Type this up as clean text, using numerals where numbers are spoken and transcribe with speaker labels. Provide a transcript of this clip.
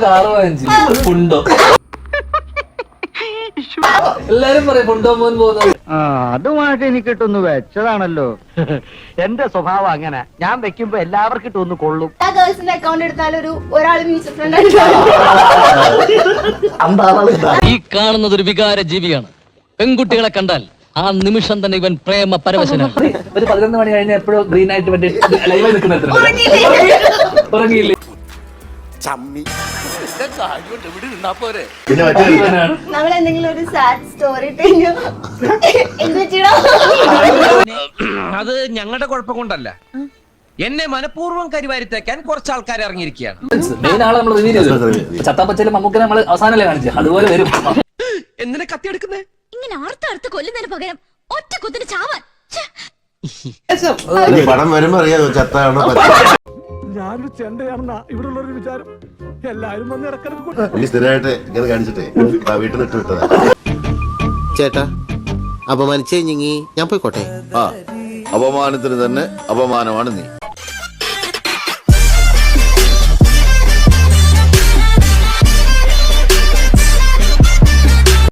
Speaker 1: Car വാങ്ങിച്ചു ഉണ്ടോ എല്ലാരും പറയും കൊണ്ടോ മോൻ പോകുന്നത്.
Speaker 2: അതുമായിട്ട് എനിക്ക് ഇട്ടൊന്ന് വെച്ചതാണല്ലോ. എന്റെ സ്വഭാവം അങ്ങനെ, ഞാൻ വെക്കുമ്പോ എല്ലാവർക്കും ഇട്ടൊന്ന് കൊള്ളും.
Speaker 3: ആ ഗേൾസിന്റെ അക്കൗണ്ട് എടുത്താൽ ഒരാൾ മ്യൂച്വൽ ഫ്രണ്ട്
Speaker 4: ഈ കാണുന്നത് ഒരു വികാര ജീവിയാണ്. പെൺകുട്ടികളെ കണ്ടാൽ ആ നിമിഷം തന്നെ ഇവൻ പ്രേമ പരവശനാണ്.
Speaker 1: ഒരു 11 മണി കഴിഞ്ഞ എപ്പോഴും ഗ്രീൻ ആയിട്ട് മറ്റേ ലൈവായി നിൽക്കുന്ന ഉറങ്ങിയില്ലേ?
Speaker 3: നമ്മൾ എന്തെങ്കിലും ഒരു സാഡ് സ്റ്റോറി
Speaker 5: അത് ഞങ്ങളുടെ കുഴപ്പം കൊണ്ടല്ല, എന്നെ മനഃപൂർവ്വം കരിവാരിത്തേക്കാൻ കുറച്ച് ആൾക്കാർ ഇറങ്ങിയിരിക്കുകയാണ്.
Speaker 1: മെയിൻ ആളെ നമ്മൾ റിവീൽ ചെയ്തു. ചത്താപ്പച്ചയിലും മമ്മൂക്കിനെ നമ്മൾ അവസാനല്ലേ കാണിച്ചു, അതുപോലെ വരും.
Speaker 5: എന്തിനാ കത്തിയെടുക്കുന്നേ?
Speaker 6: ഇങ്ങനെ ആർത്തടുത്ത് കൊല്ലുന്നതിന് പകരം ഒറ്റ കുത്തിന് ചാവാൻ.
Speaker 7: പടം വരുമ്പോ അറിയാമോ ചത്താണോ
Speaker 8: ഞാനൊരു ചെണ്ടയാണെന്നാ ഇവിടെ ഉള്ളൊരു വിചാരം. എല്ലാരും വന്ന് ഇടക്കിടക്ക്
Speaker 7: ഇനി സ്ഥിരമായിട്ട് ഇങ്ങനെ കാണിച്ചിട്ടേ വീട്ടിൽ നിന്ന് ഇട്ട് വിട്ടതാ.
Speaker 9: ചേട്ടാ അപമാനിച്ചേ ഞാൻ പോയിക്കോട്ടെ.
Speaker 7: അപമാനത്തിന് തന്നെ അപമാനമാണ് നീ.